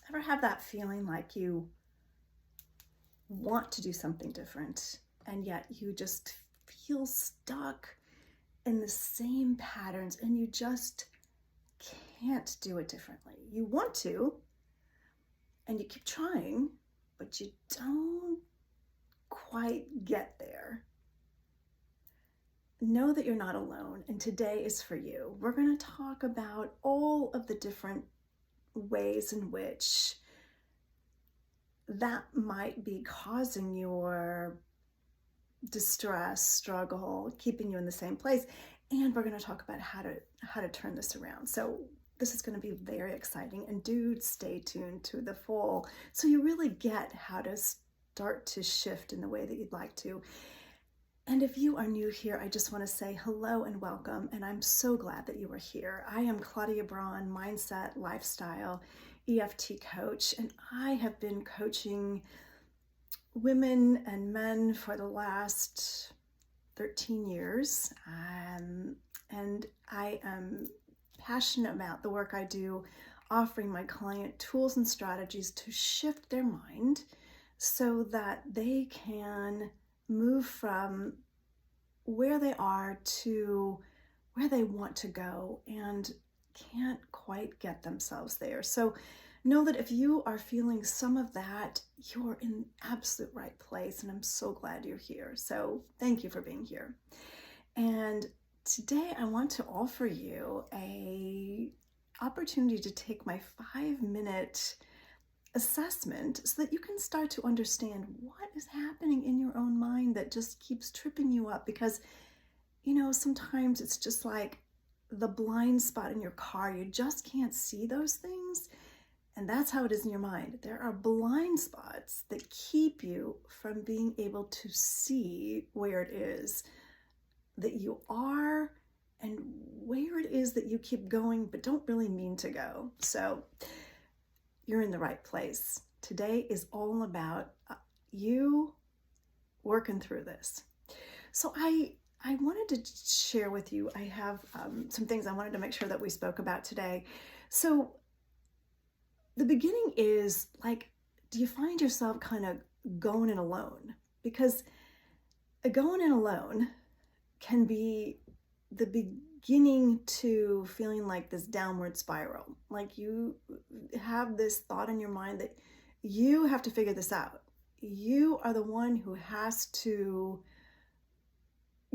Ever have that feeling like you want to do something different and yet you just feel stuck in the same patterns and you just can't do it differently? You want to, and you keep trying, but you don't quite get there. Know that you're not alone, and today is for you. We're going to talk about all of the different ways in which that might be causing your distress, struggle, keeping you in the same place. And we're going to talk about how to turn this around. So this is going to be very exciting, and do stay tuned to the full so you really get how to start to shift in the way that you'd like to. And if you are new here, I just want to say hello and welcome, and I'm so glad that you are here. I am Claudia Braun, mindset, lifestyle, EFT coach, and I have been coaching women and men for the last 13 years. And I am passionate about the work I do, offering my client tools and strategies to shift their mind so that they can move from where they are to where they want to go and can't quite get themselves there. So know that if you are feeling some of that, you're in the absolute right place, and I'm so glad you're here. So thank you for being here. And today I want to offer you a opportunity to take my 5-minute assessment so that you can start to understand what is happening in your own mind that just keeps tripping you up. Because, sometimes it's just like the blind spot in your car. You just can't see those things. And that's how it is in your mind. There are blind spots that keep you from being able to see where it is that you are and where it is that you keep going but don't really mean to go. So you're in the right place. Today is all about you working through this. So I wanted to share with you, I have some things I wanted to make sure that we spoke about today. So the beginning is like, do you find yourself kind of going in alone? Because going in alone can be the beginning to feeling like this downward spiral. Like you have this thought in your mind that you have to figure this out. You are the one who has to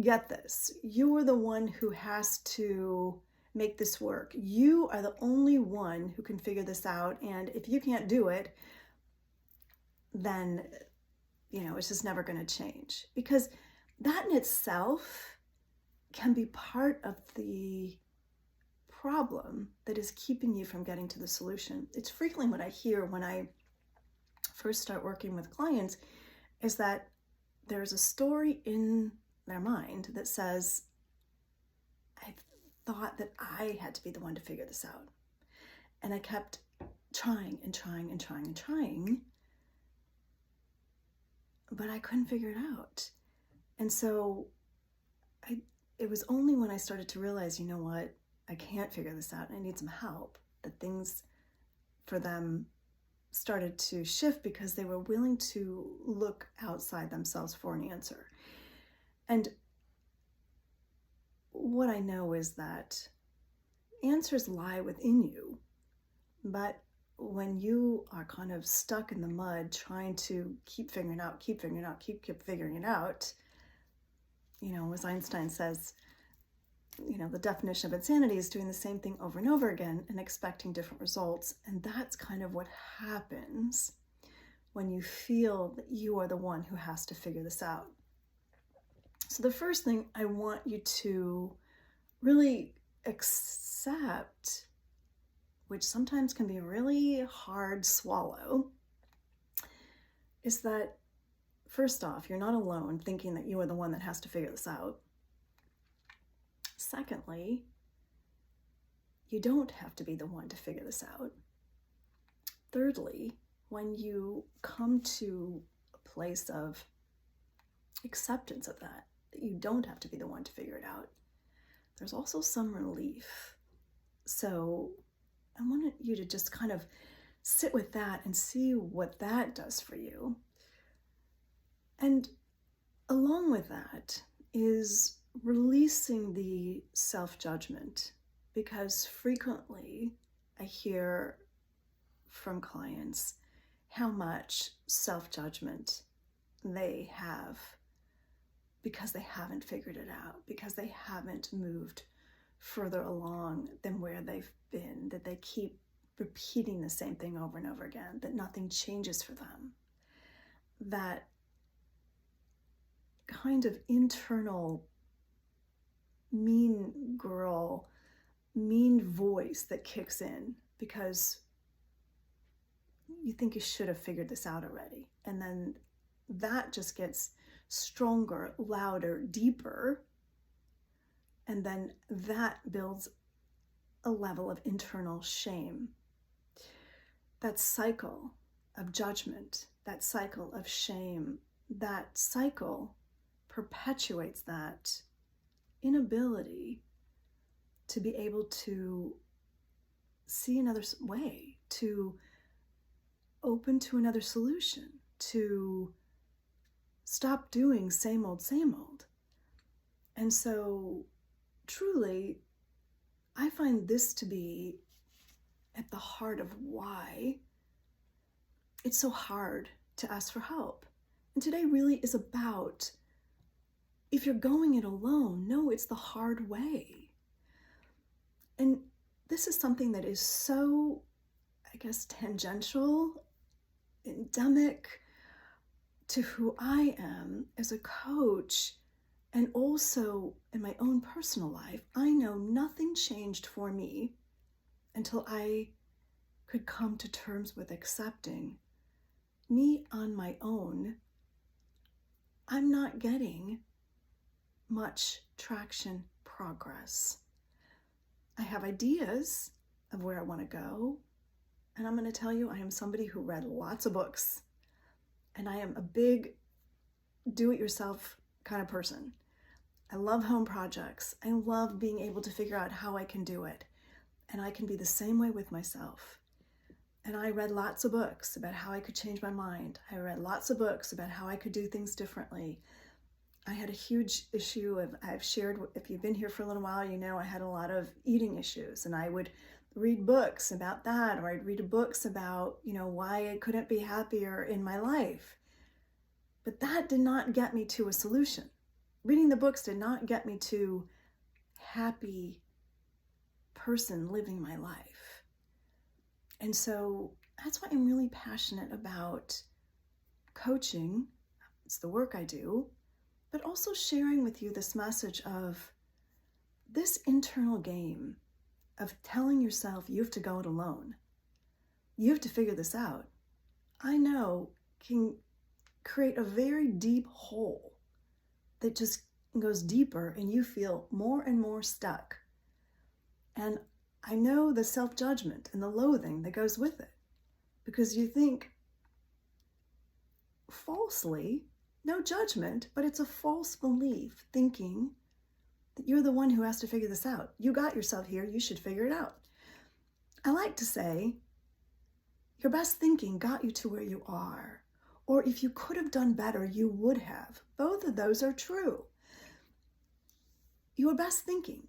get this. You are the one who has to make this work. You are the only one who can figure this out. And if you can't do it, then, it's just never going to change. Because that in itself can be part of the problem that is keeping you from getting to the solution. It's frequently what I hear when I first start working with clients is that there's a story in their mind that says, I thought that I had to be the one to figure this out. And I kept trying and trying and trying and trying, but I couldn't figure it out. And so it was only when I started to realize, you know what, I can't figure this out and I need some help, that things for them started to shift, because they were willing to look outside themselves for an answer. And what I know is that answers lie within you, but when you are kind of stuck in the mud trying to keep figuring it out, keep figuring it out, as Einstein says, the definition of insanity is doing the same thing over and over again and expecting different results. And that's kind of what happens when you feel that you are the one who has to figure this out. So the first thing I want you to really accept, which sometimes can be a really hard swallow, is that first off, you're not alone thinking that you are the one that has to figure this out. Secondly, you don't have to be the one to figure this out. Thirdly, when you come to a place of acceptance of that you don't have to be the one to figure it out, there's also some relief. So I wanted you to just kind of sit with that and see what that does for you. And along with that is releasing the self-judgment, because frequently I hear from clients how much self-judgment they have because they haven't figured it out, because they haven't moved further along than where they've been, that they keep repeating the same thing over and over again, that nothing changes for them. That kind of internal mean girl, mean voice that kicks in because you think you should have figured this out already. And then that just gets stronger, louder, deeper. And then that builds a level of internal shame. That cycle of judgment, that cycle of shame, that cycle perpetuates that inability to be able to see another way, to open to another solution, to stop doing same old, same old. And so truly, I find this to be at the heart of why it's so hard to ask for help. And today really is about, if you're going it alone, no, it's the hard way. And this is something that is so, I guess, tangential, endemic to who I am as a coach, and also in my own personal life. I know nothing changed for me until I could come to terms with accepting me on my own. I'm not getting much traction, progress. I have ideas of where I want to go, and I'm going to tell you, I am somebody who read lots of books, and I am a big do-it-yourself kind of person. I love home projects. I love being able to figure out how I can do it, and I can be the same way with myself. And I read lots of books about how I could change my mind. I read lots of books about how I could do things differently. I had a huge issue I've shared, if you've been here for a little while, you know I had a lot of eating issues, and I would read books about that, or I'd read books about, why I couldn't be happier in my life. But that did not get me to a solution. Reading the books did not get me to happy person living my life. And so that's why I'm really passionate about coaching. It's the work I do, but also sharing with you this message of this internal game of telling yourself you have to go it alone. You have to figure this out. I know can create a very deep hole that just goes deeper, and you feel more and more stuck. And I know the self-judgment and the loathing that goes with it, because you think falsely, no judgment, but it's a false belief, thinking that you're the one who has to figure this out. You got yourself here, you should figure it out. I like to say, your best thinking got you to where you are. Or if you could have done better, you would have. Both of those are true. Your best thinking.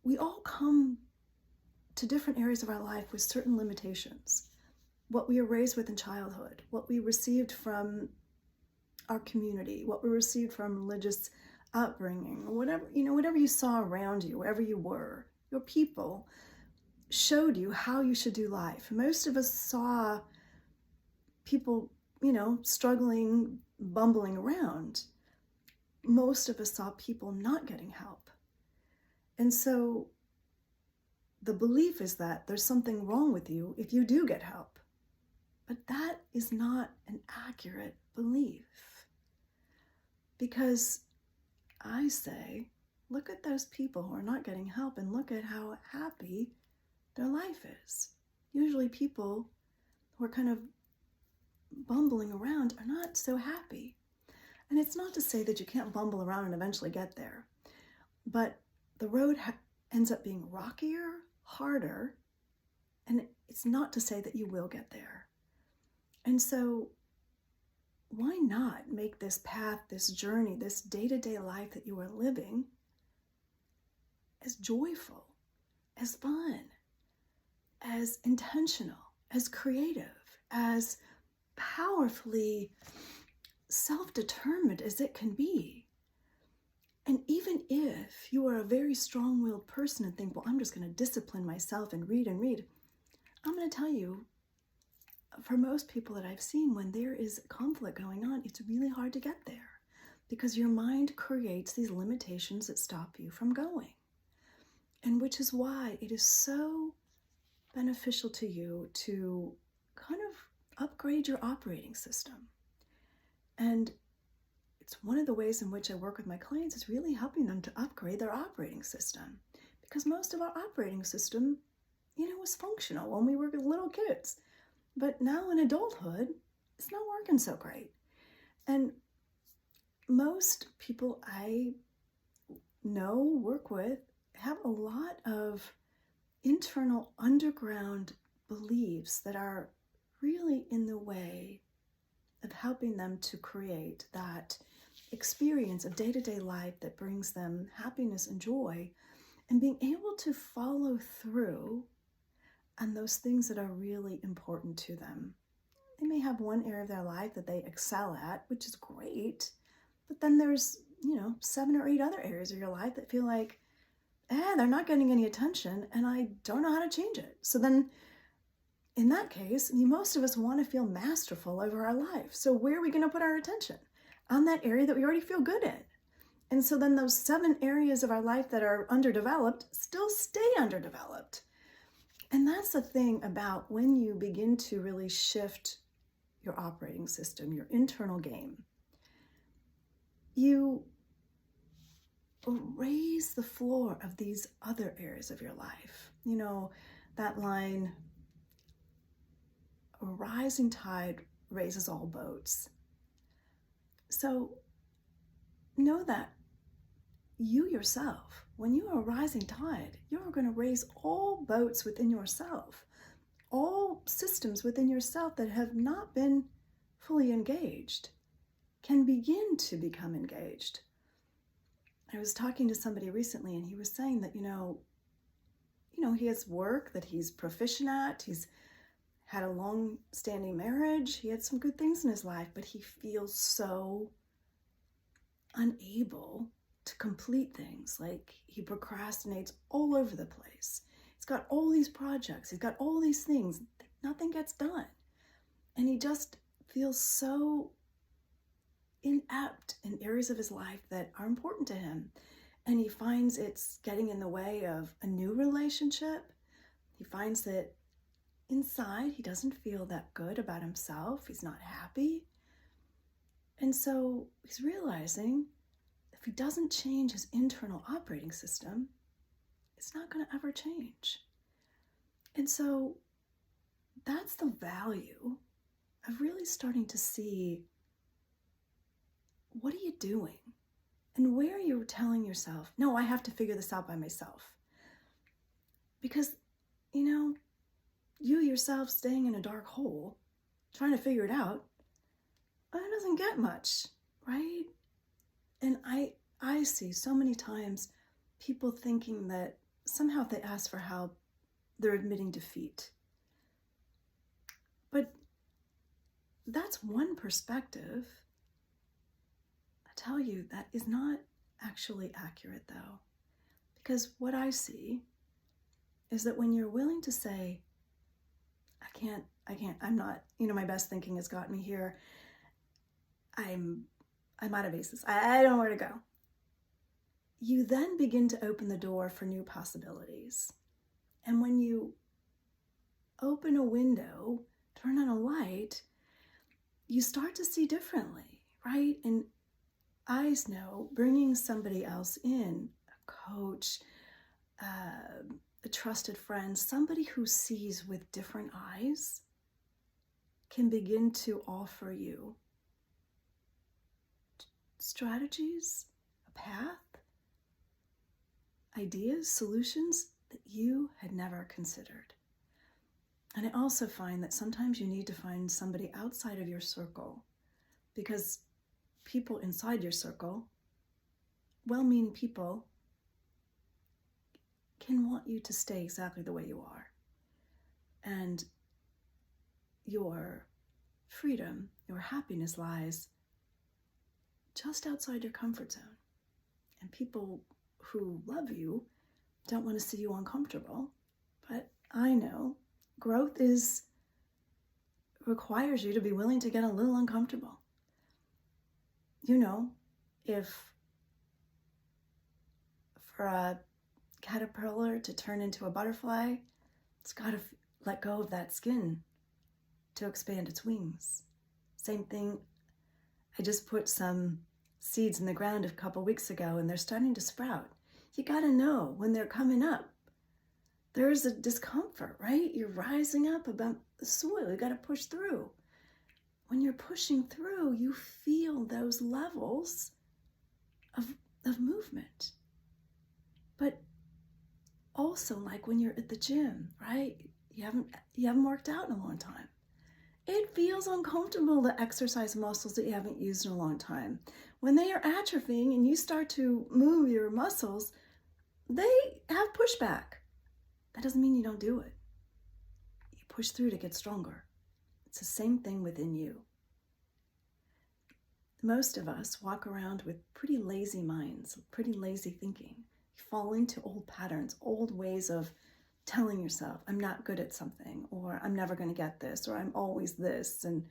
We all come to different areas of our life with certain limitations. What we were raised with in childhood, what we received from our community, what we received from religious upbringing, whatever you saw around you, wherever you were, your people showed you how you should do life. Most of us saw people, struggling, bumbling around. Most of us saw people not getting help. And so the belief is that there's something wrong with you if you do get help. But that is not an accurate belief. Because I say, look at those people who are not getting help and look at how happy their life is. Usually people who are kind of bumbling around are not so happy. And it's not to say that you can't bumble around and eventually get there, but the road ends up being rockier, harder, And it's not to say that you will get there. And so why not make this path, this journey, this day-to-day life that you are living as joyful, as fun, as intentional, as creative, as powerfully self-determined as it can be? And even if you are a very strong-willed person and think, well, I'm just going to discipline myself and read, I'm going to tell you, for most people that I've seen, when there is conflict going on, it's really hard to get there because your mind creates these limitations that stop you from going. And which is why it is so beneficial to you to kind of upgrade your operating system. And it's one of the ways in which I work with my clients is really helping them to upgrade their operating system. Because most of our operating system, was functional when we were little kids. But now in adulthood, it's not working so great. And most people I know, work with, have a lot of internal underground beliefs that are really in the way of helping them to create that experience of day-to-day life that brings them happiness and joy, and being able to follow through on those things that are really important to them. They may have one area of their life that they excel at, which is great, but then there's, 7 or 8 other areas of your life that feel like, they're not getting any attention and I don't know how to change it. So then in that case, most of us want to feel masterful over our life. So where are we going to put our attention? On that area that we already feel good in. And so then those 7 areas of our life that are underdeveloped still stay underdeveloped. And that's the thing about when you begin to really shift your operating system, your internal game, you raise the floor of these other areas of your life. That line, a rising tide raises all boats. So know that you yourself, when you are a rising tide, you're going to raise all boats within yourself, all systems within yourself that have not been fully engaged can begin to become engaged. I was talking to somebody recently and he was saying that, he has work that he's proficient at. He's had a long-standing marriage. He had some good things in his life, but he feels so unable to complete things. Like he procrastinates all over the place. He's got all these projects. He's got all these things. Nothing gets done. And he just feels so inept in areas of his life that are important to him. And he finds it's getting in the way of a new relationship. He finds that inside he doesn't feel that good about himself. He's not happy. And so he's realizing if he doesn't change his internal operating system, it's not going to ever change. And so that's the value of really starting to see, what are you doing? And where are you telling yourself, no, I have to figure this out by myself? Because, you yourself staying in a dark hole, trying to figure it out, it doesn't get much, right? And I see so many times people thinking that somehow if they ask for help, they're admitting defeat. But that's one perspective. I tell you, that is not actually accurate though. Because what I see is that when you're willing to say, I can't, I'm not, my best thinking has got me here. I'm out of aces. I don't know where to go. You then begin to open the door for new possibilities. And when you open a window, turn on a light, you start to see differently, right? And I know bringing somebody else in, a coach, a trusted friend, somebody who sees with different eyes, can begin to offer you strategies, a path, ideas, solutions that you had never considered. And I also find that sometimes you need to find somebody outside of your circle, because people inside your circle, well-meaning people, can want you to stay exactly the way you are. And your freedom, your happiness lies just outside your comfort zone. And people who love you don't want to see you uncomfortable. But I know growth requires you to be willing to get a little uncomfortable. You know, if for a caterpillar to turn into a butterfly, it's got to let go of that skin to expand its wings. Same thing, I just put some seeds in the ground a couple weeks ago and they're starting to sprout. You got to know when they're coming up, there's a discomfort, right? You're rising up above the soil. You got to push through. When you're pushing through, you feel those levels of movement. But also, like when you're at the gym, right? You haven't worked out in a long time. It feels uncomfortable to exercise muscles that you haven't used in a long time. When they are atrophying and you start to move your muscles, they have pushback. That doesn't mean you don't do it. You push through to get stronger. It's the same thing within you. Most of us walk around with pretty lazy minds, pretty lazy thinking. You fall into old patterns, old ways of telling yourself, I'm not good at something, or I'm never going to get this, or I'm always this. And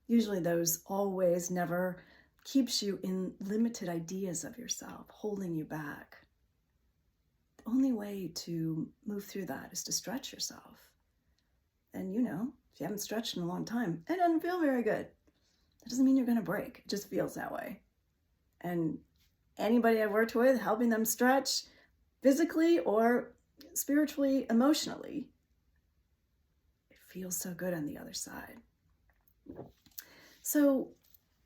usually those always never keeps you in limited ideas of yourself, holding you back. The only way to move through that is to stretch yourself. And if you haven't stretched in a long time, it doesn't feel very good. That doesn't mean you're going to break. It just feels that way. And anybody I've worked with, helping them stretch physically or spiritually, emotionally, it feels so good on the other side. So,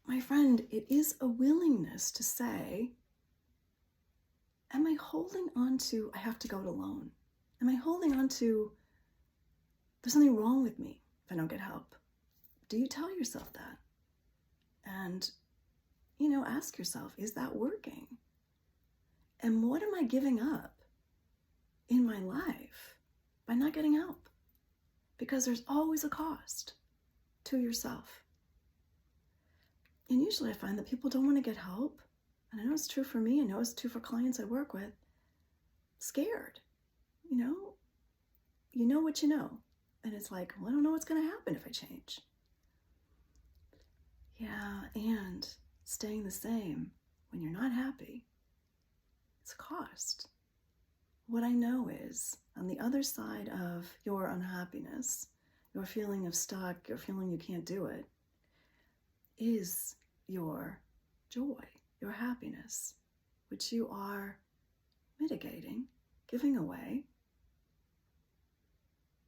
my friend, it is a willingness to say, am I holding on to, I have to go it alone? Am I holding on to, there's something wrong with me if I don't get help? Do you tell yourself that? And, ask yourself, is that working? And what am I giving up in my life by not getting help? Because there's always a cost to yourself. And usually I find that people don't want to get help. And I know it's true for me. I know it's true for clients I work with. Scared. You know what you know. And it's like, well, I don't know what's going to happen if I change. Yeah, and staying the same when you're not happy, it's a cost. What I know is, on the other side of your unhappiness, your feeling of stuck, your feeling you can't do it, is your joy, your happiness, which you are mitigating, giving away,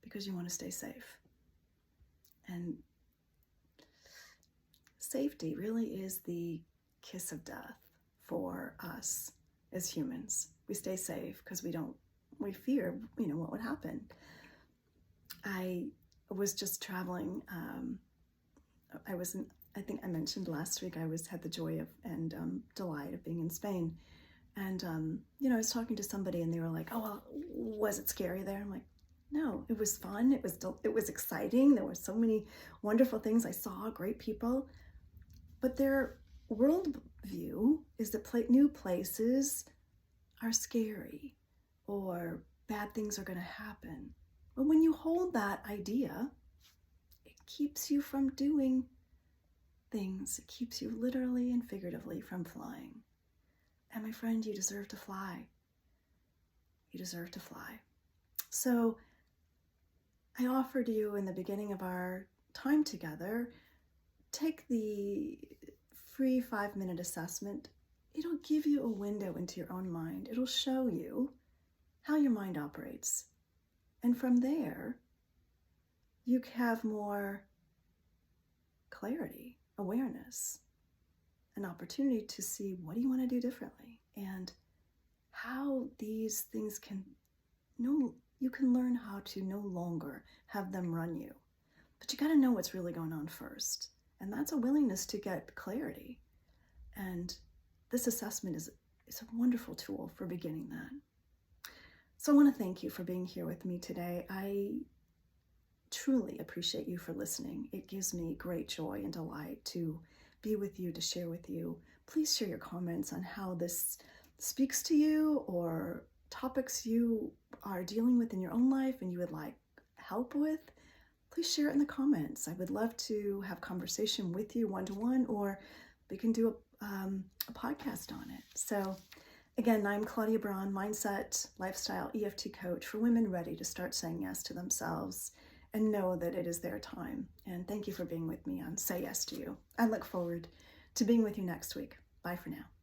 because you want to stay safe. And safety really is the kiss of death for us as humans. We stay safe because we fear, what would happen. I was just traveling. I think I mentioned last week, had the joy of and delight of being in Spain. And, I was talking to somebody and they were like, oh, well, was it scary there? I'm like, no, it was fun. It was exciting. There were so many wonderful things I saw, great people. But their worldview is that new places are scary or bad things are going to happen. But when you hold that idea, it keeps you from doing things. It keeps you literally and figuratively from flying. And my friend, you deserve to fly. You deserve to fly. So I offered you in the beginning of our time together, take the free 5-minute assessment. It'll give you a window into your own mind. It'll show you how your mind operates. And from there, you have more clarity, awareness, an opportunity to see what do you want to do differently and how these things can no you can learn how to no longer have them run you. But you got to know what's really going on first. And that's a willingness to get clarity. And this assessment is a wonderful tool for beginning that. So I want to thank you for being here with me today. I truly appreciate you for listening. It gives me great joy and delight to be with you, to share with you. Please share your comments on how this speaks to you or topics you are dealing with in your own life and you would like help with. Please share it in the comments. I would love to have conversation with you one-to-one, or we can do a podcast on it. So again, I'm Claudia Braun, mindset, lifestyle, EFT coach for women ready to start saying yes to themselves and know that it is their time. And thank you for being with me on Say Yes to You. I look forward to being with you next week. Bye for now.